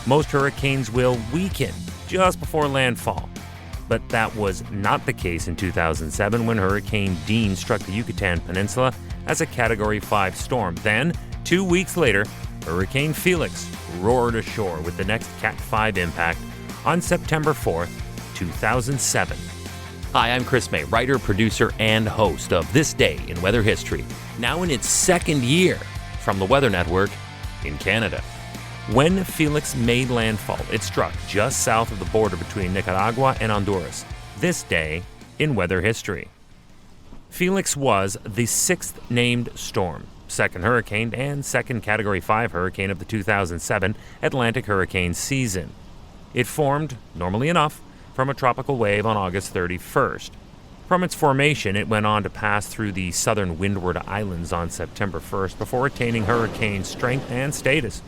Most hurricanes will weaken just before landfall. But that was not the case in 2007 when Hurricane Dean struck the Yucatan Peninsula as a Category 5 storm. Then, 2 weeks later, Hurricane Felix roared ashore with the next Cat 5 impact on September 4th, 2007. Hi, I'm Chris May, writer, producer, and host of This Day in Weather History, now in its second year from the Weather Network in Canada. When Felix made landfall, it struck just south of the border between Nicaragua and Honduras. This day in weather history. Felix was the 6th named storm, second hurricane, and second Category 5 hurricane of the 2007 Atlantic hurricane season. It formed, normally enough, from a tropical wave on August 31st. From its formation, it went on to pass through the southern Windward Islands on September 1st before attaining hurricane strength and status.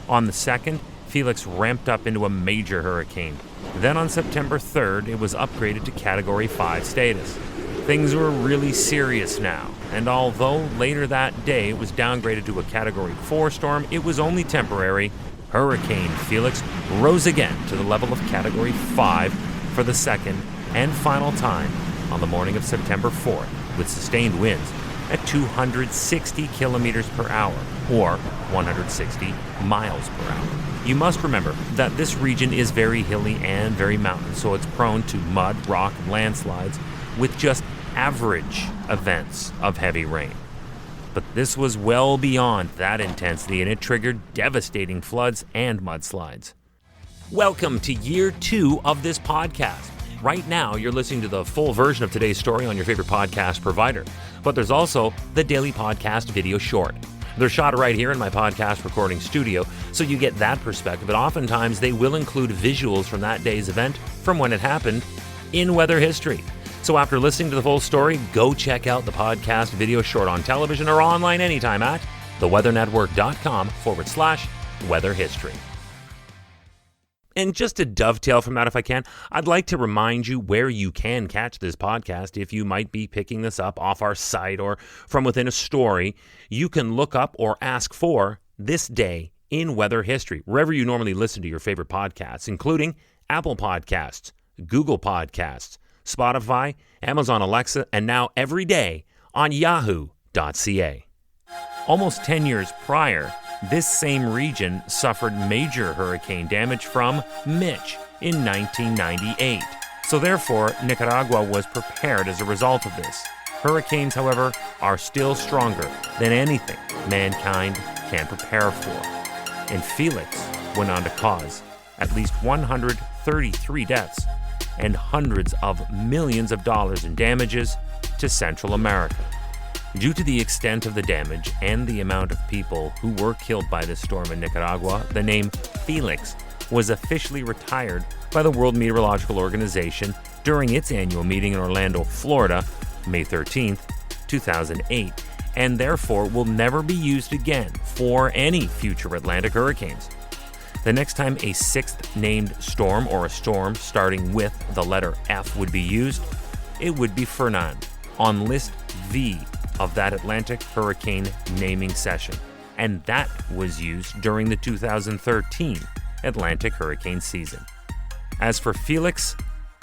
On the 2nd, Felix ramped up into a major hurricane. Then on September 3rd, it was upgraded to Category 5 status. Things were really serious now, and although later that day it was downgraded to a Category 4 storm, it was only temporary. Hurricane Felix rose again to the level of Category 5 for the second and final time on the morning of September 4th, with sustained winds at 260 kilometers per hour, or 160 miles per hour. You must remember that this region is very hilly and very mountainous, so it's prone to mud, rock, and landslides with just average events of heavy rain. But this was well beyond that intensity, and it triggered devastating floods and mudslides. Welcome to year 2 of this podcast. Right now, you're listening to the full version of today's story on your favorite podcast provider. But there's also the daily podcast video short. They're shot right here in my podcast recording studio, so you get that perspective. But oftentimes, they will include visuals from that day's event, from when it happened, in weather history. So after listening to the full story, go check out the podcast video short on television or online anytime at theweathernetwork.com/weather history. And just to dovetail from that, if I can, I'd like to remind you where you can catch this podcast. If you might be picking this up off our site or from within a story, you can look up or ask for This Day in Weather History, wherever you normally listen to your favorite podcasts, including Apple Podcasts, Google Podcasts, Spotify, Amazon Alexa, and now every day on yahoo.ca. Almost 10 years prior, this same region suffered major hurricane damage from Mitch in 1998. So therefore, Nicaragua was prepared as a result of this. Hurricanes, however, are still stronger than anything mankind can prepare for. And Felix went on to cause at least 133 deaths and hundreds of millions of dollars in damages to Central America. Due to the extent of the damage and the amount of people who were killed by this storm in Nicaragua, the name Felix was officially retired by the World Meteorological Organization during its annual meeting in Orlando, Florida, May 13, 2008, and therefore will never be used again for any future Atlantic hurricanes. The next time a 6th named storm or a storm starting with the letter F would be used, it would be Fernand on list V of that Atlantic hurricane naming session, and that was used during the 2013 Atlantic hurricane season. As for Felix,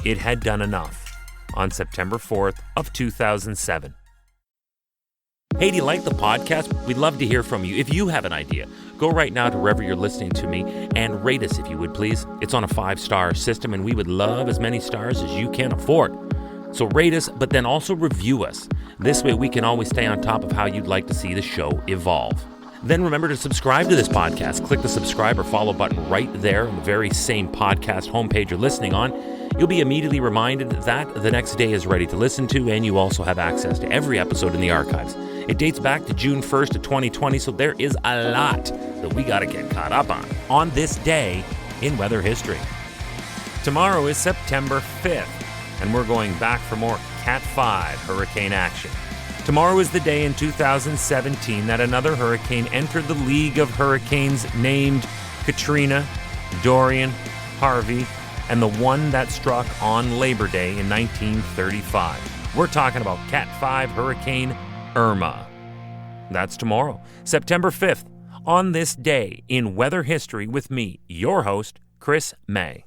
it had done enough on September 4th of 2007. Hey, do you like the podcast? We'd love to hear from you. If you have an idea, go right now to wherever you're listening to me and rate us if you would, please. It's on a 5-star system, and we would love as many stars as you can afford. So rate us, but then also review us. This way we can always stay on top of how you'd like to see the show evolve. Then remember to subscribe to this podcast. Click the subscribe or follow button right there on the very same podcast homepage you're listening on. You'll be immediately reminded that the next day is ready to listen to, and you also have access to every episode in the archives. It dates back to June 1st of 2020, so there is a lot that we got to get caught up on this day in weather history. Tomorrow is September 5th. And we're going back for more Cat 5 hurricane action. Tomorrow is the day in 2017 that another hurricane entered the League of Hurricanes named Katrina, Dorian, Harvey, and the one that struck on Labor Day in 1935. We're talking about Cat 5 Hurricane Irma. That's tomorrow, September 5th, on this day in weather history with me, your host, Chris May.